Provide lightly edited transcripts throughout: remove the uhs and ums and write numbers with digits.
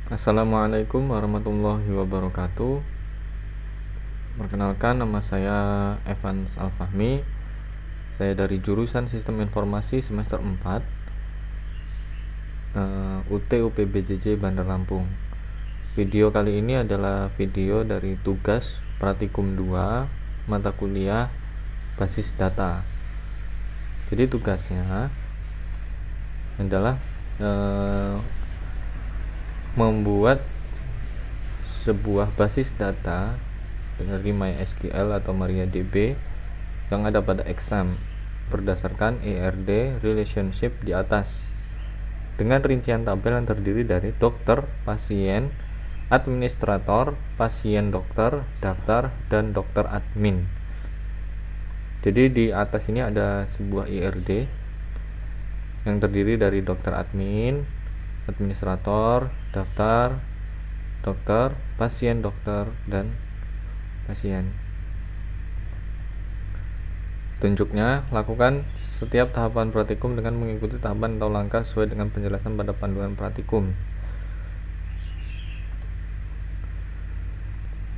Assalamualaikum warahmatullahi wabarakatuh. Perkenalkan, nama saya Evans Alfahmi. Saya dari jurusan Sistem Informasi semester 4 UT UPBJJ Bandar Lampung. Video kali ini adalah video dari tugas Praktikum 2 mata kuliah Basis Data. Jadi tugasnya adalah membuat sebuah basis data dari MySQL atau MariaDB yang ada pada exam berdasarkan ERD relationship di atas dengan rincian tabel yang terdiri dari dokter, pasien, administrator, pasien dokter, daftar, dan dokter admin. Jadi di atas ini ada sebuah ERD yang terdiri dari dokter admin, administrator, daftar, dokter, pasien dokter, dan pasien. Tunjuknya, lakukan setiap tahapan praktikum dengan mengikuti tahapan atau langkah sesuai dengan penjelasan pada panduan praktikum.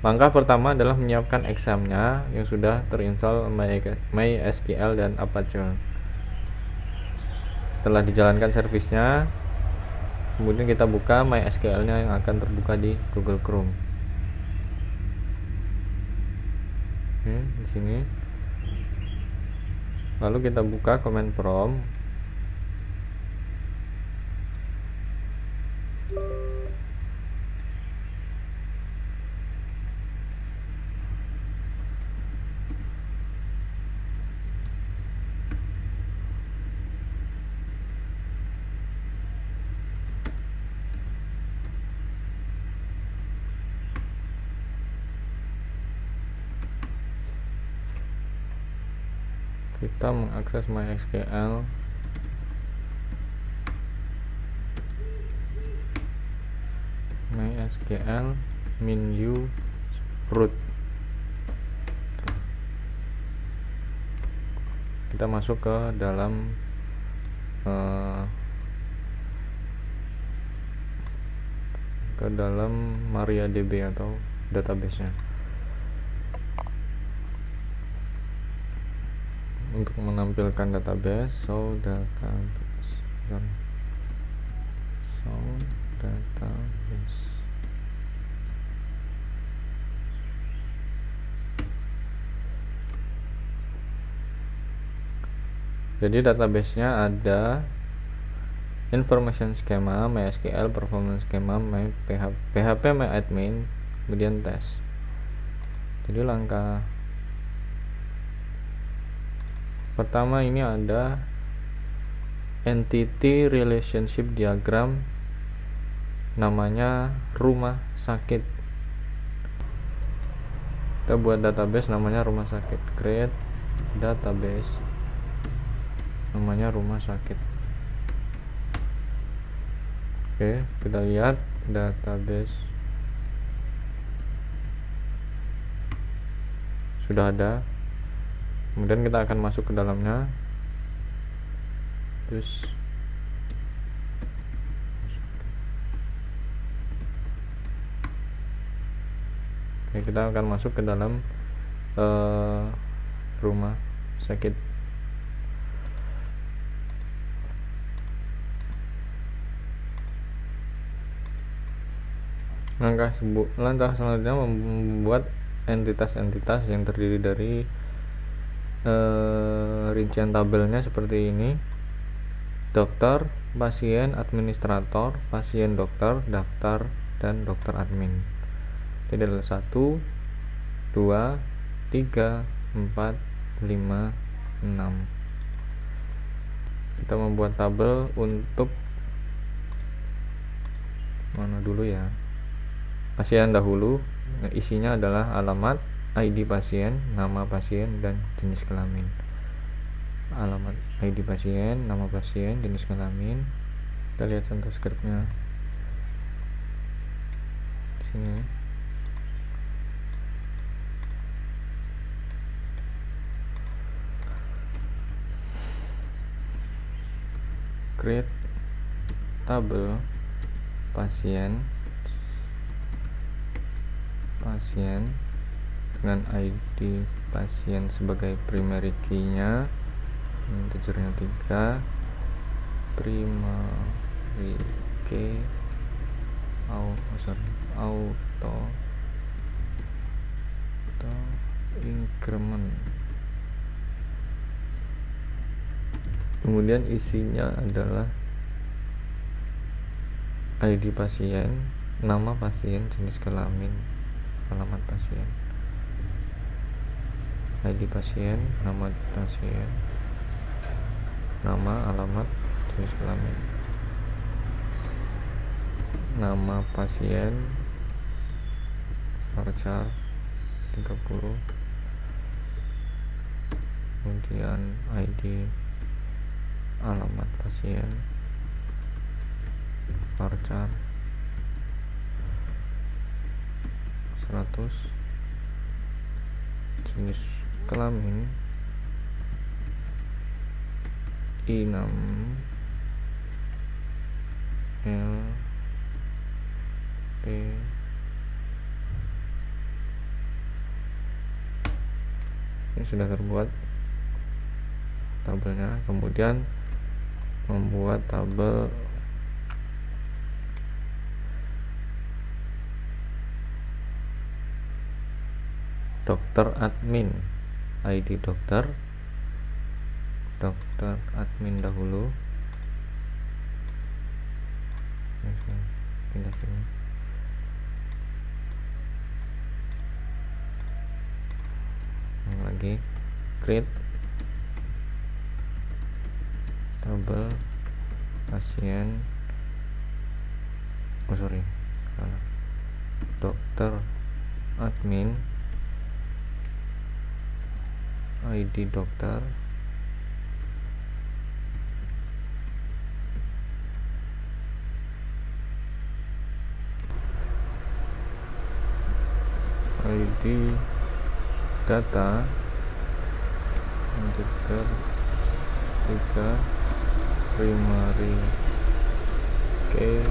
Langkah pertama adalah menyiapkan examnya yang sudah terinstall MySQL dan Apache. Setelah dijalankan servisnya, kemudian kita buka MySQL-nya yang akan terbuka di Google Chrome. Di sini. Lalu kita buka command prompt. Kita mengakses MySQL. MySQL menu root. Kita masuk ke dalam MariaDB atau database-nya. Untuk menampilkan database, show database. Jadi database-nya ada information schema, MySQL, performance schema, PHP, MyAdmin, kemudian tes. Jadi langkah pertama ini ada entity relationship diagram, namanya rumah sakit. Kita buat database namanya rumah sakit. Create database namanya rumah sakit. Oke, kita lihat database sudah ada. Kemudian kita akan masuk ke dalamnya. Terus oke, kita akan masuk ke dalam rumah sakit. Langkah selanjutnya membuat entitas-entitas yang terdiri dari rincian tabelnya seperti ini: dokter, pasien, administrator, pasien dokter, daftar, dan dokter admin. Jadi adalah 1, 2, 3, 4, 5, 6. Kita membuat tabel untuk mana dulu ya? Pasien dahulu. Isinya adalah alamat, ID pasien, nama pasien, dan jenis kelamin. Alamat, ID pasien, nama pasien, jenis kelamin. Kita lihat contoh scriptnya di sini. Create tabel pasien pasien dengan ID pasien sebagai primary key-nya, 703 primary key auto increment. Kemudian isinya adalah ID pasien, nama pasien, jenis kelamin, alamat pasien. ID pasien, nama pasien, nama, alamat, jenis kelamin. Nama pasien, varchar 30. Kemudian ID alamat pasien, varchar 100. Jenis kelamin I6 L P ini sudah terbuat tabelnya. Kemudian membuat tabel dokter admin, ID dokter admin dahulu. Pindah sini. Lagi create tabel pasien, dokter admin, ID dokter, ID data, integer 3 primary key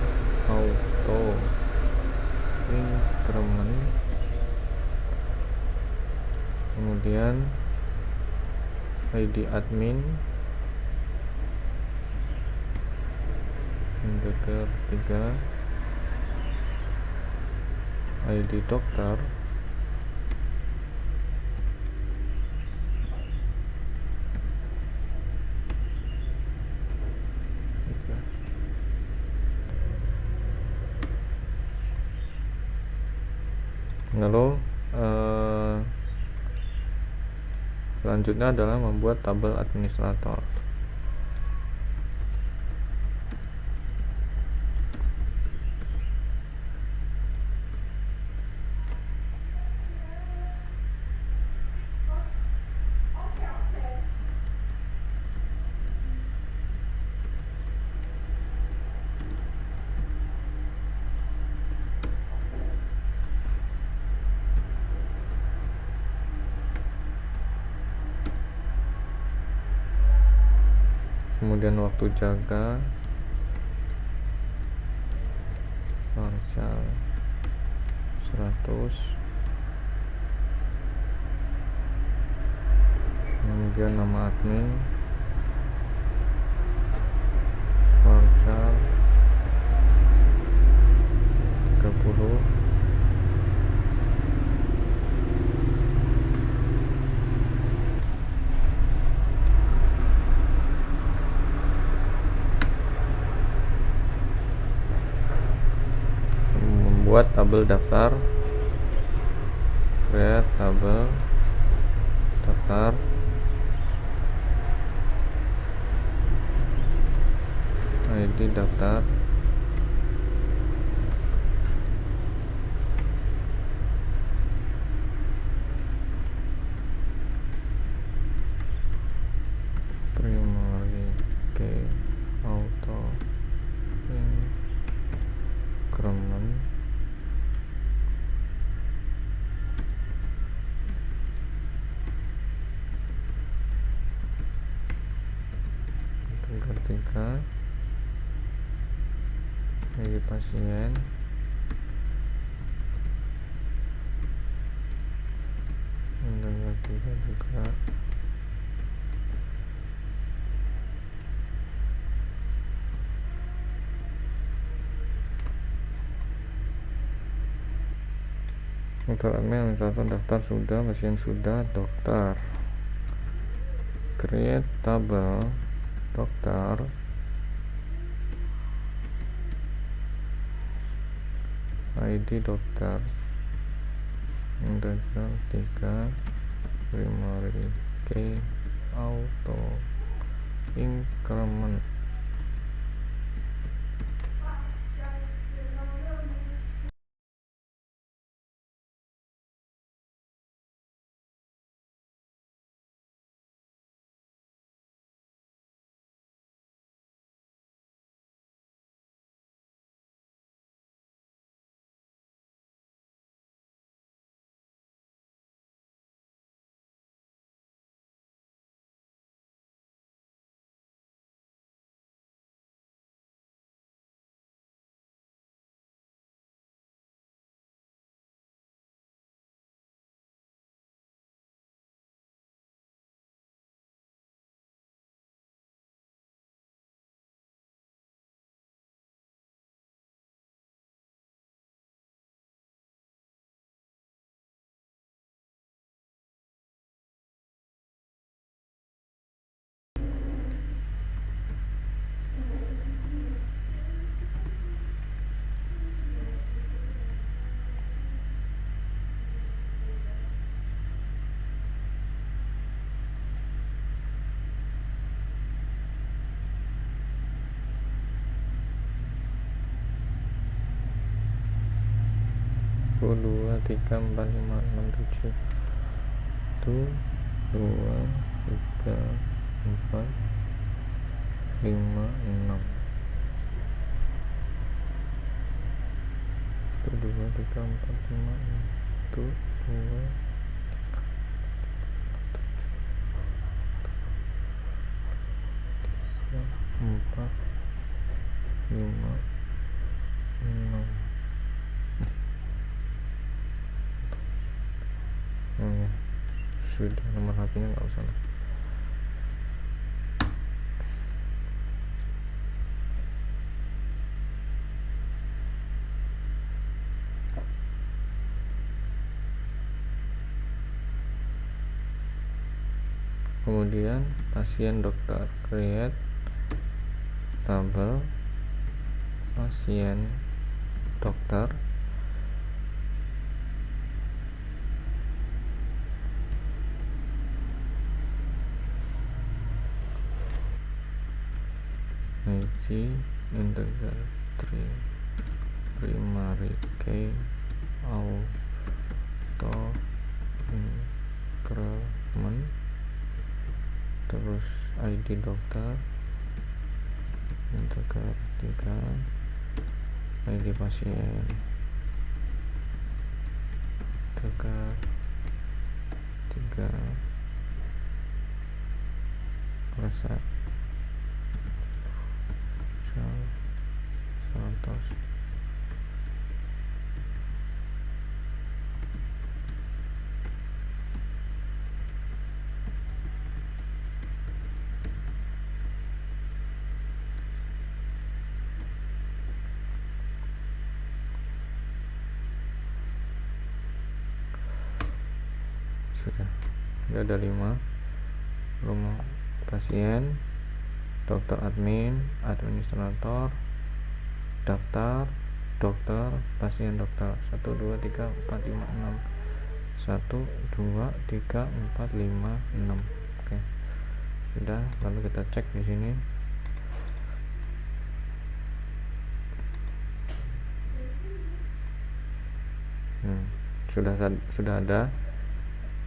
auto increment. Kemudian ID admin, integer 3 ID dokter, lalu selanjutnya adalah membuat tabel administrator. Kemudian waktu jaga, varchar 100. Kemudian nama admin, varchar 30. Buat tabel daftar, create tabel daftar, ID daftar, primary key auto increment. Tiga ID pasien, 3 juga. Dokter admin, administrator, daftar sudah, pasien sudah, dokter. Create tabel dokter, ID dokter, integral 3 primary key auto increment. Dua, 3, 4, 5, 6, 7. 1, 2, 3, 4, 5, 6. 1, 2, 3, 4, 5, 6. 1, 2, 4, 5, 6. Oh ya, sudah, nomor HP-nya nggak usah lah. Kemudian pasien dokter, create tabel pasien dokter, IG integral 3 primary key auto increment, terus ID dokter, integral 3 ID pasien, integral 3 resep Santos. Sudah, ini ada 5 rumah pasien, dokter admin, administrator, daftar dokter, pasien dokter. 1, 2, 3, 4, 5, 6. 1, 2, 3, 4, 5, 6. Oke, sudah. Lalu kita cek di sini. Sudah ada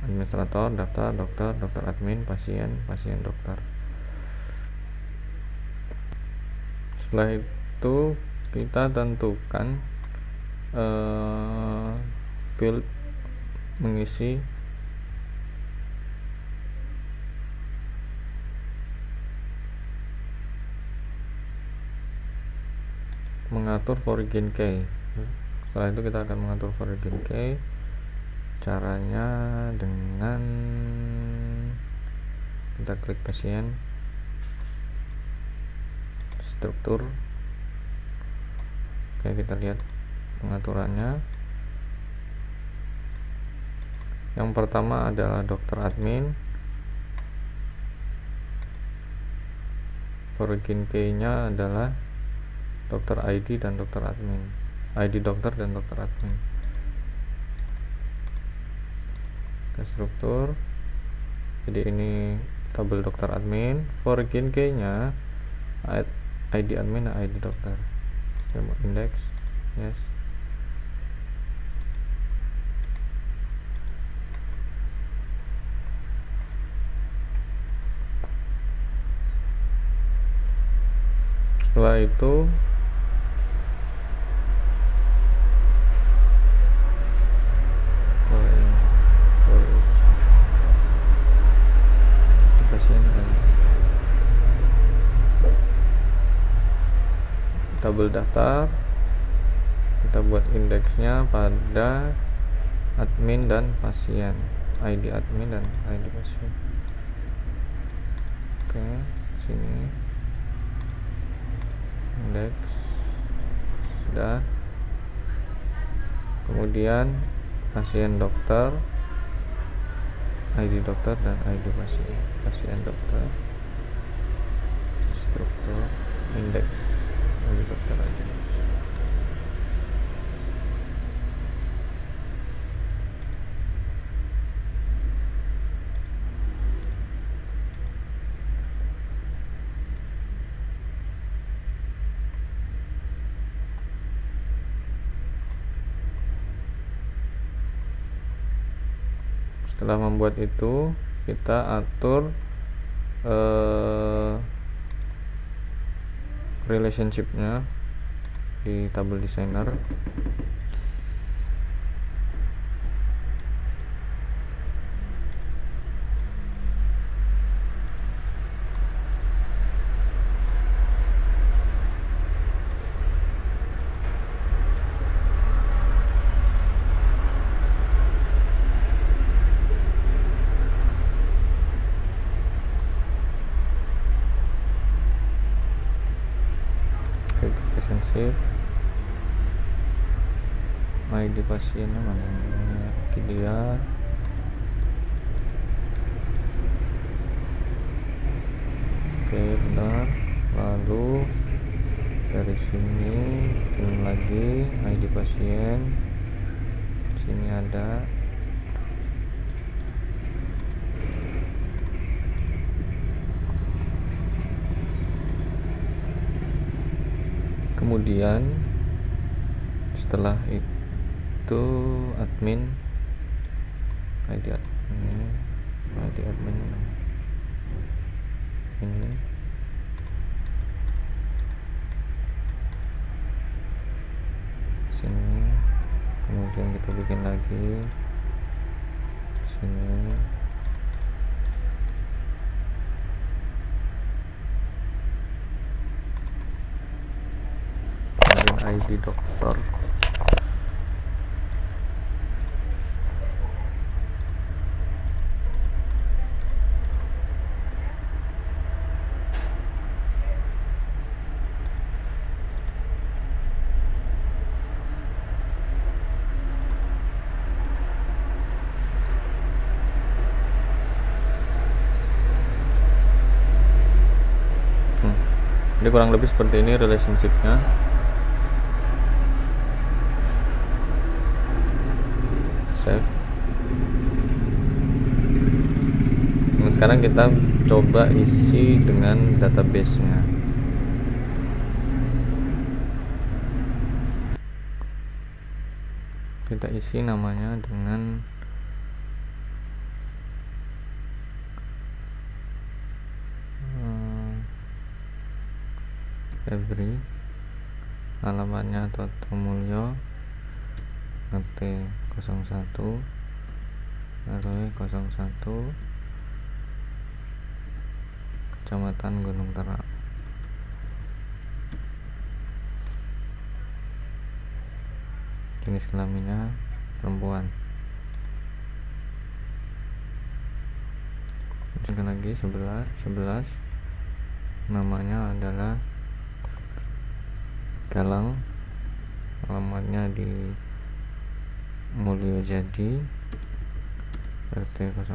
administrator, daftar dokter, dokter admin, pasien, pasien dokter. Setelah itu kita tentukan field mengisi mengatur foreign key. Setelah itu kita akan mengatur foreign key. Caranya dengan kita klik pasien, struktur. Oke, kita lihat pengaturannya. Yang pertama adalah dokter admin. Origin key-nya adalah dokter ID dan dokter admin. ID dokter dan dokter admin. Ke struktur. Jadi ini tabel dokter admin. Origin key-nya ID admin dan ID dokter. Index, yes. Setelah itu tabel daftar, kita buat indeksnya pada admin dan pasien, ID admin dan ID pasien. Oke, sini indeks sudah. Kemudian pasien dokter, ID dokter dan ID pasien. Pasien dokter, struktur, indeks ID dokter, ID. Setelah membuat itu, kita atur relationship-nya di tabel designer. Relationship ID pasiennya mana? Oke, dia oke, benar. Lalu dari sini ini lagi ID pasien, sini ada. Kemudian setelah itu admin, ID admin, ID admin ini, sini. Kemudian kita bikin lagi sini. ID dokter, jadi kurang lebih seperti ini relationship-nya. Save. Nah, sekarang kita coba isi dengan database-nya. Kita isi namanya dengan Febri, alamatnya Toto Mulyo, RT 01, RW 01, Kecamatan Gunung Terak. Jenis kelaminnya perempuan. lanjutkan lagi. 11 namanya adalah Galang, alamatnya di Mulyo Jadi, RT 01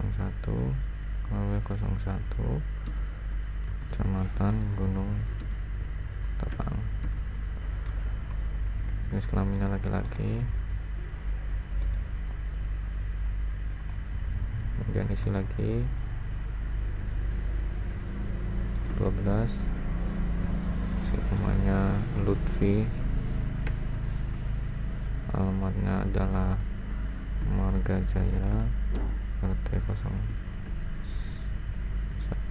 RW 01, Kecamatan Gunung Tepang. Jenis kelaminnya laki-laki. Kemudian isi lagi 12, si namanya Lutfi, alamatnya adalah Marga Jaya, RT 01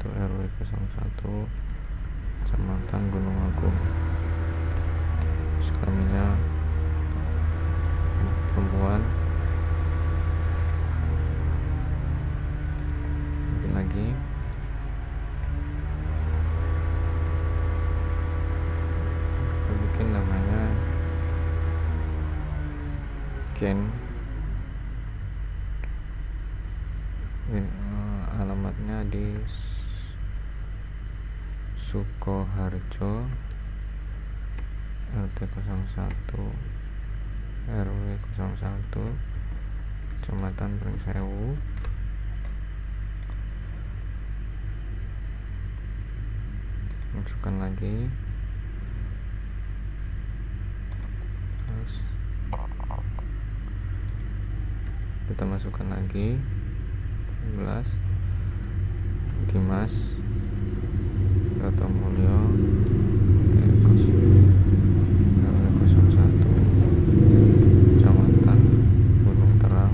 RW 01, Kecamatan Gunung Agung. Kelaminnya perempuan. Lagi kita bikin namanya Ken. Alamatnya di Sukoharjo, RT 01 RW 01, Kecamatan Pringsewu. Masukkan lagi. Kita masukkan lagi 11 Dimas Gatot Mulyo, RW 01, Kecamatan Gunung Terang.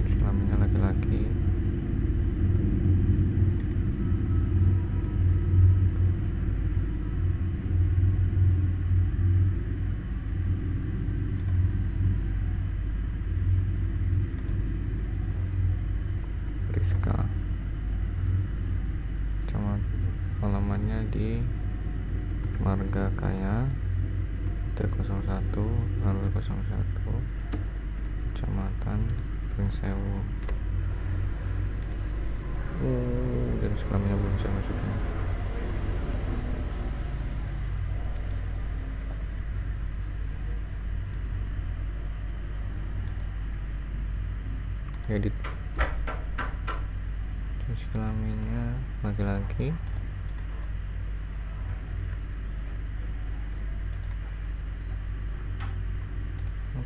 Kelaminnya laki-laki. Rizka, alamatnya di Marga Kaya, T01 RW 01, Kecamatan Pringsewu. Jenis kelaminnya belum saya masukin. Edit. Jenis kelaminnya laki-laki.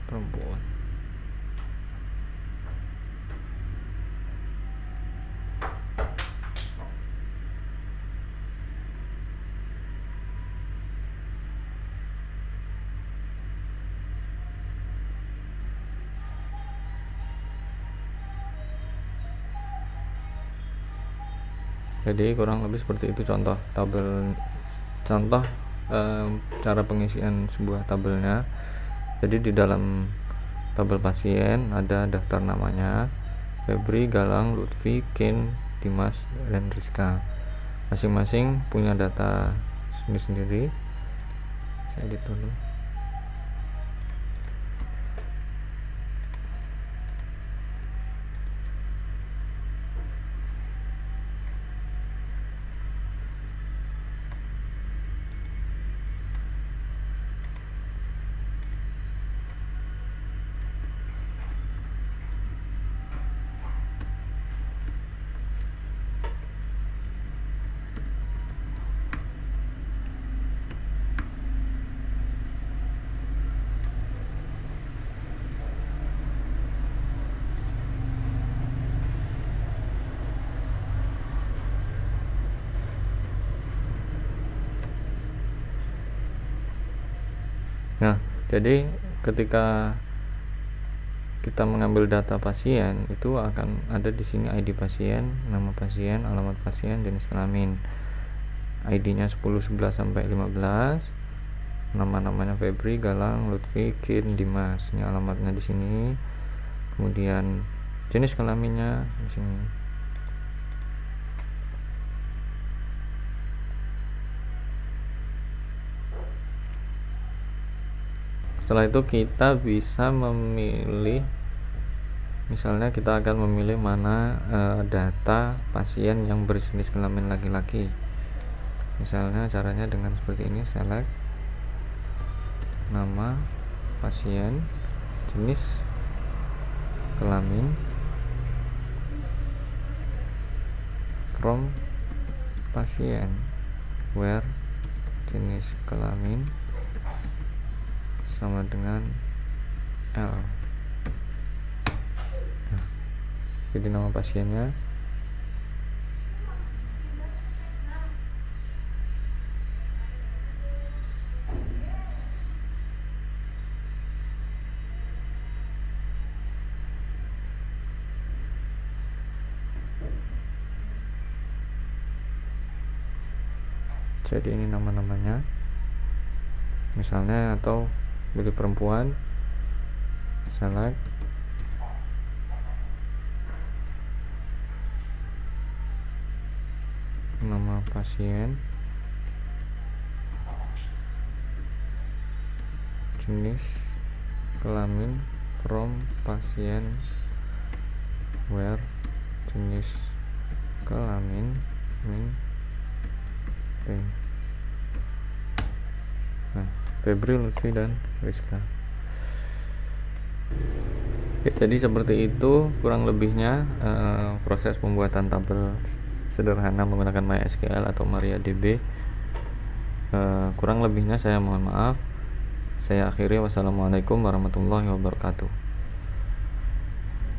Perempuan. Jadi kurang lebih seperti itu contoh cara pengisian sebuah tabelnya. Jadi di dalam tabel pasien ada daftar namanya Febri, Galang, Lutfi, Ken, Dimas, dan Rizka. Masing-masing punya data sendiri-sendiri. Saya edit dulu. Nah, jadi ketika kita mengambil data pasien itu akan ada di sini ID pasien, nama pasien, alamat pasien, jenis kelamin. ID-nya 10, 11 sampai 15. Nama-namanya Febri, Galang, Lutfi, Ken, Dimas. Ini alamatnya di sini. Kemudian jenis kelaminnya di sini. Setelah itu kita bisa memilih Misalnya kita akan memilih mana data pasien yang berjenis kelamin laki-laki. Misalnya caranya dengan seperti ini, select nama pasien, jenis kelamin, from pasien, where jenis kelamin sama dengan L. Jadi nama pasiennya jadi ini nama-namanya misalnya, atau pilih perempuan, select nama pasien, jenis kelamin, from pasien, where jenis kelamin, min P. Nah, Febri, Lutfi, dan Rizka. Oke, jadi seperti itu kurang lebihnya proses pembuatan tabel sederhana menggunakan MySQL atau MariaDB. Kurang lebihnya saya mohon maaf. Saya akhiri, wassalamualaikum warahmatullahi wabarakatuh.